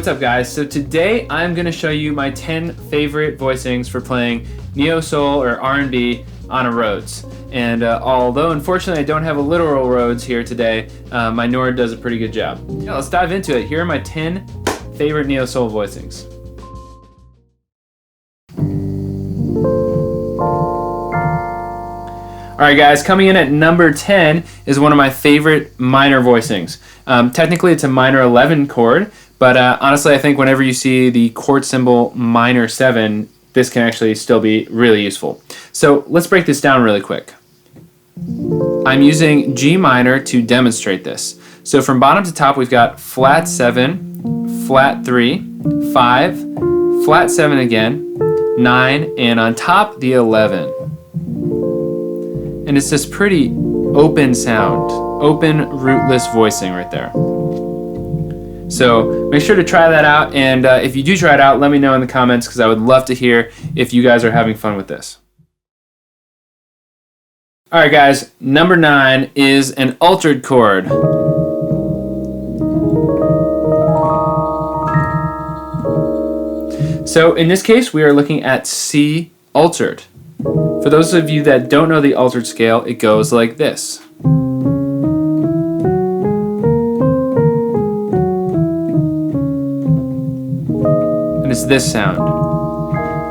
what's up guys? So today I'm going to show you my 10 favorite voicings for playing Neo Soul or R&B on a Rhodes. And although unfortunately I don't have a literal Rhodes here today, my Nord does a pretty good job. Yeah, let's dive into it. Here are my 10 favorite Neo Soul voicings. Alright guys, coming in at number 10 is one of my favorite minor voicings. Technically it's a minor 11 chord, but honestly I think whenever you see the chord symbol minor 7, this can actually still be really useful. So let's break this down really quick. I'm using G minor to demonstrate this. So from bottom to top we've got flat 7, flat 3, 5, flat 7 again, 9, and on top the 11. And it's this pretty open sound, open rootless voicing right there. So make sure to try that out, and if you do try it out, let me know in the comments because I would love to hear if you guys are having fun with this. Alright guys, number 9 is an altered chord. So in this case we are looking at C altered. For those of you that don't know the altered scale, it goes like this. And it's this sound.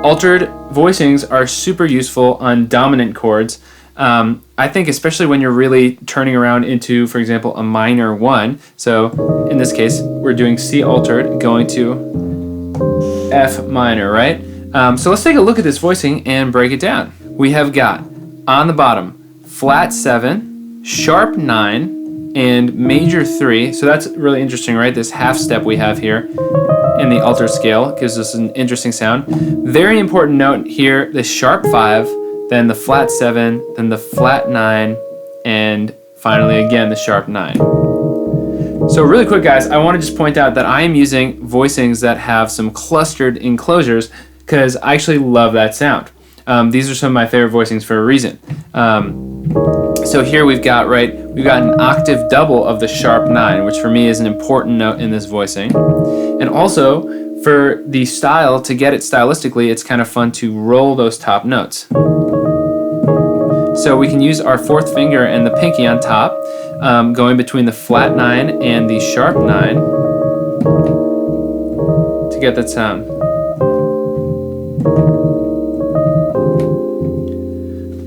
Altered voicings are super useful on dominant chords. I think especially when you're really turning around into, for example, a minor 1. So in this case, we're doing C altered, going to F minor, right? So let's take a look at this voicing and break it down. We have got, on the bottom, flat 7, sharp 9, and major 3. So that's really interesting, right? This half step we have here in the altered scale gives us an interesting sound. Very important note here, the sharp 5, then the flat 7, then the flat 9, and finally again the sharp 9. So really quick guys, I want to just point out that I am using voicings that have some clustered enclosures because I actually love that sound. These are some of my favorite voicings for a reason. So here we've got an octave double of the sharp 9, which for me is an important note in this voicing. And also for the style, to get it stylistically, it's kind of fun to roll those top notes. So we can use our 4th finger and the pinky on top, going between the flat 9 and the sharp 9 to get that sound.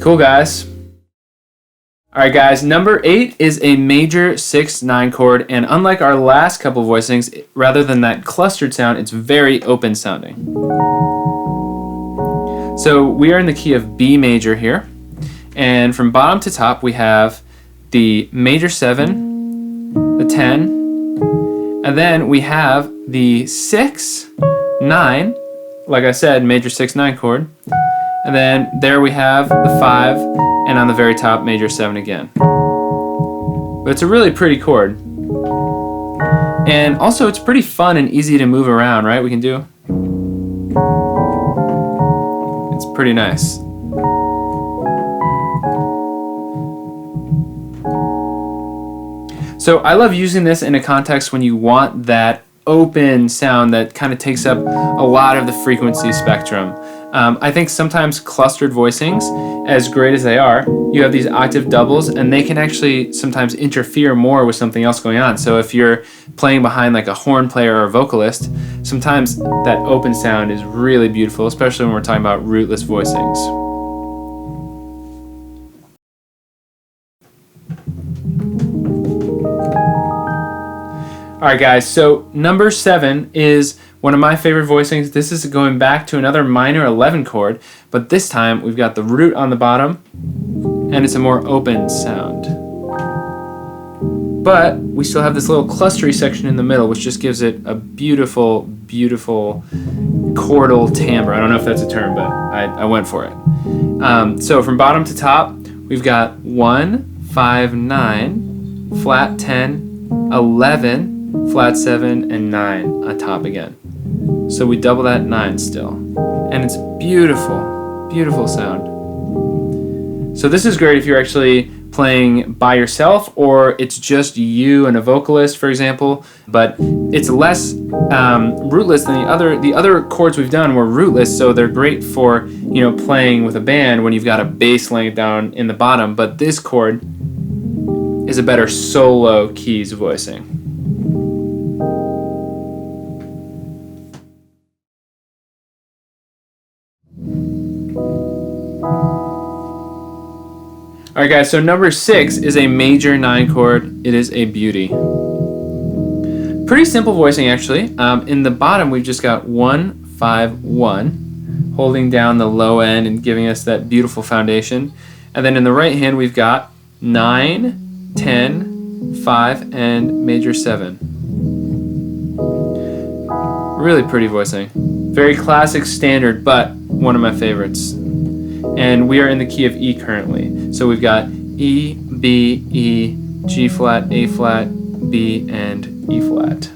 Cool guys. Alright guys, number 8 is a major 6/9 chord, and unlike our last couple voicings, rather than that clustered sound, it's very open sounding. So we are in the key of B major here, and from bottom to top we have the major 7, the 10, and then we have the 6, 9, like I said, major 6/9 chord. And then there we have the 5, and on the very top, major 7 again. But it's a really pretty chord. And also it's pretty fun and easy to move around, right? We can do. It's pretty nice. So I love using this in a context when you want that open sound that kind of takes up a lot of the frequency spectrum. I think sometimes clustered voicings, as great as they are, you have these octave doubles and they can actually sometimes interfere more with something else going on. So if you're playing behind like a horn player or a vocalist, sometimes that open sound is really beautiful, especially when we're talking about rootless voicings. Alright guys, so number 7 is one of my favorite voicings. This is going back to another minor 11 chord, but this time we've got the root on the bottom, and it's a more open sound. But we still have this little clustery section in the middle, which just gives it a beautiful, beautiful chordal timbre. I don't know if that's a term, but I went for it. So from bottom to top, we've got 1, 5, 9, flat 10, 11, flat 7, and 9 on top again. So we double that 9 still. And it's beautiful, beautiful sound. So this is great if you're actually playing by yourself, or it's just you and a vocalist, for example. But it's less rootless than the other chords we've done were rootless, so they're great for, you know, playing with a band when you've got a bass laying down in the bottom. But this chord is a better solo keys voicing. Alright guys, so number 6 is a major 9 chord. It is a beauty. Pretty simple voicing actually. In the bottom we've just got 1, 5, 1, holding down the low end and giving us that beautiful foundation. And then in the right hand we've got 9, 10, 5, and major 7. Really pretty voicing. Very classic standard, but one of my favorites. And we are in the key of E currently. So we've got E, B, E, G flat, A flat, B, and E flat.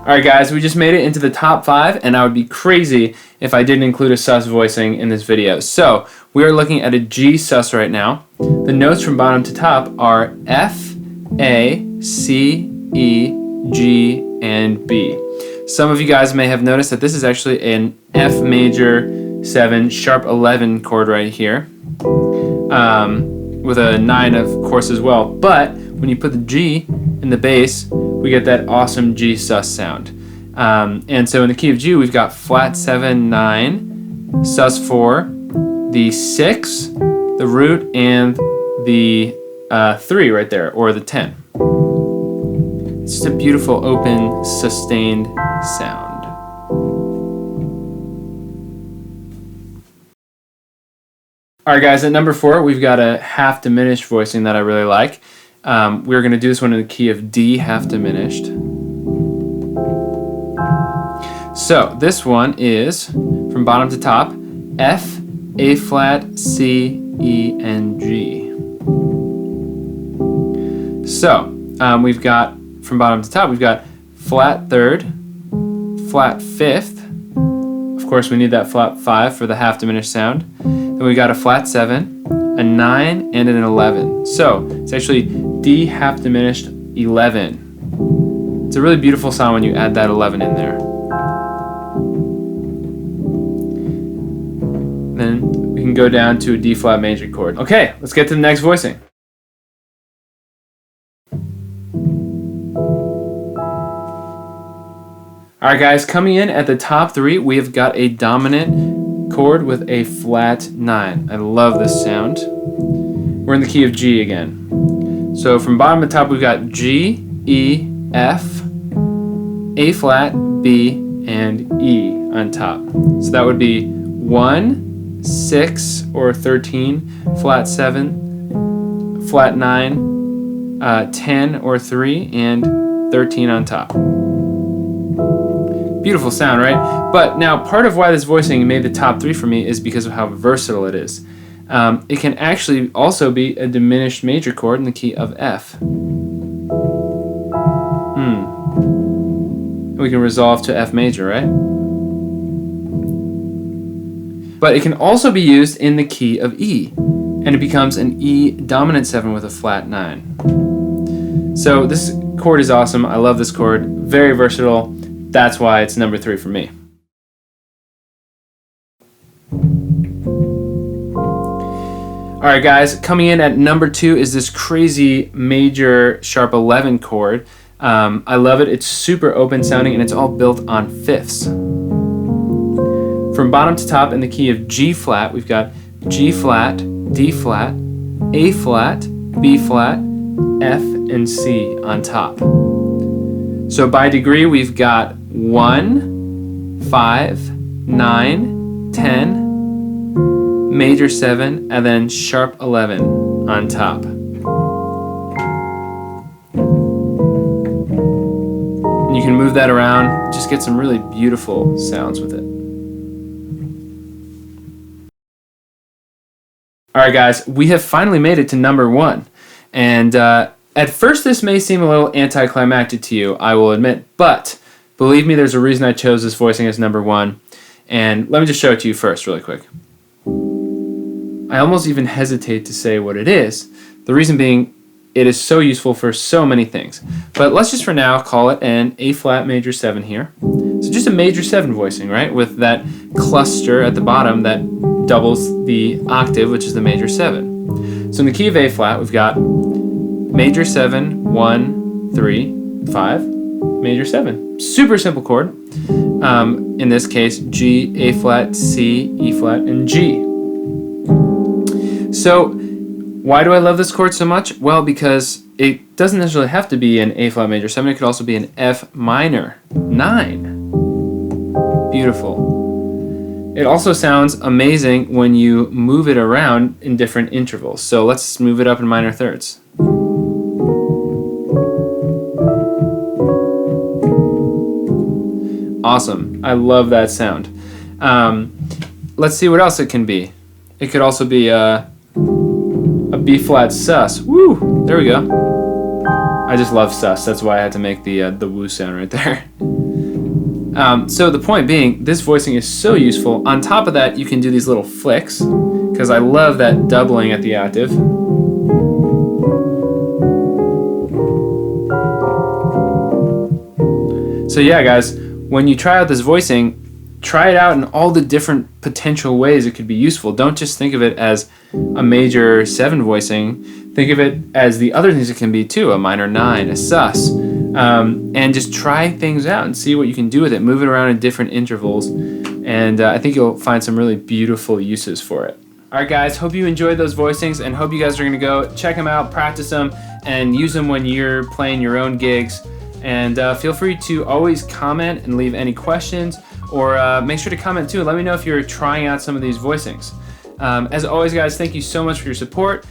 Alright guys, we just made it into the top 5, and I would be crazy if I didn't include a sus voicing in this video. So, we are looking at a G sus right now. The notes from bottom to top are F, A, C, E, G, and B. Some of you guys may have noticed that this is actually an F major 7 sharp 11 chord right here, with a 9 of course as well. But when you put the G in the bass, we get that awesome G sus sound. And so in the key of G, we've got flat 7, 9, sus 4, the 6, the root, and the 3 right there, or the 10. It's just a beautiful, open, sustained sound. Alright guys, at number 4, we've got a half diminished voicing that I really like. We're going to do this one in the key of D half diminished. So this one is from bottom to top, F, A flat, C, E, and G. So we've got from bottom to top, we've got flat 3rd, flat 5th. Of course, we need that flat 5 for the half diminished sound. Then we got a flat 7, a 9, and an 11. So it's actually D half diminished 11. It's a really beautiful sound when you add that 11 in there. Then we can go down to a D flat major chord. Okay, let's get to the next voicing. Alright guys, coming in at the top 3, we have got a dominant chord with a flat 9. I love this sound. We're in the key of G again. So from bottom to top, we've got G, E, F, A flat, B, and E on top. So that would be 1, 6, or 13, flat 7, flat 9, 10, or 3, and 13 on top. Beautiful sound, right? But now part of why this voicing made the top 3 for me is because of how versatile it is. It can actually also be a diminished major chord in the key of F. We can resolve to F major, right? But it can also be used in the key of E, and it becomes an E dominant 7 with a flat 9. So this chord is awesome. I love this chord. Very versatile. That's why it's number 3 for me. Alright guys, coming in at number 2 is this crazy major sharp 11 chord. I love it. It's super open sounding and it's all built on fifths. From bottom to top in the key of G flat, we've got G flat, D flat, A flat, B flat, F, and C on top. So by degree, we've got 1, 5, 9, 10, major 7, and then sharp 11 on top. And you can move that around, just get some really beautiful sounds with it. Alright guys, we have finally made it to number 1. And At first, this may seem a little anticlimactic to you, I will admit, but believe me, there's a reason I chose this voicing as number 1. And let me just show it to you first really quick. I almost even hesitate to say what it is. The reason being, it is so useful for so many things. But let's just for now call it an A flat major 7 here. So just a major 7 voicing, right? With that cluster at the bottom that doubles the octave, which is the major 7. So in the key of A flat, we've got major 7, 1, 3, 5, major 7. Super simple chord. In this case, G, A flat, C, E flat, and G. So why do I love this chord so much? Well, because it doesn't necessarily have to be an A flat major 7. It could also be an F minor 9. Beautiful. It also sounds amazing when you move it around in different intervals. So let's move it up in minor thirds. Awesome. I love that sound. Let's see what else it can be. It could also be a B flat sus. Woo! There we go. I just love sus. That's why I had to make the woo sound right there. So the point being, this voicing is so useful. On top of that, you can do these little flicks, because I love that doubling at the octave. So yeah, guys, when you try out this voicing, try it out in all the different potential ways it could be useful. Don't just think of it as a major 7 voicing. Think of it as the other things it can be too, a minor 9, a sus. And just try things out and see what you can do with it. Move it around in different intervals. And I think you'll find some really beautiful uses for it. Alright guys, hope you enjoyed those voicings and hope you guys are going to go check them out, practice them, and use them when you're playing your own gigs. And feel free to always comment and leave any questions, or make sure to comment too. Let me know if you're trying out some of these voicings. As always, guys, thank you so much for your support.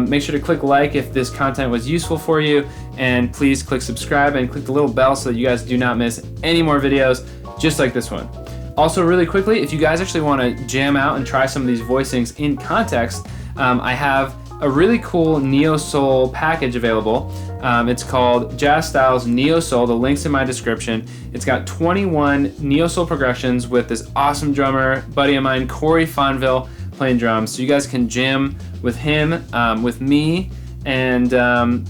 Make sure to click like if this content was useful for you, and please click subscribe and click the little bell so that you guys do not miss any more videos just like this one. Also, really quickly, if you guys actually want to jam out and try some of these voicings in context, I have a really cool Neo Soul package available. It's called Jazz Styles Neo Soul. The link's in my description. It's got 21 Neo Soul progressions with this awesome drummer, buddy of mine, Cory Henry, playing drums. So you guys can jam with him, with me, and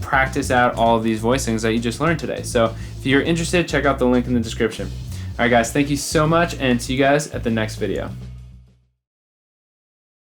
practice out all of these voicings that you just learned today. So if you're interested, check out the link in the description. All right, guys, thank you so much, and see you guys at the next video.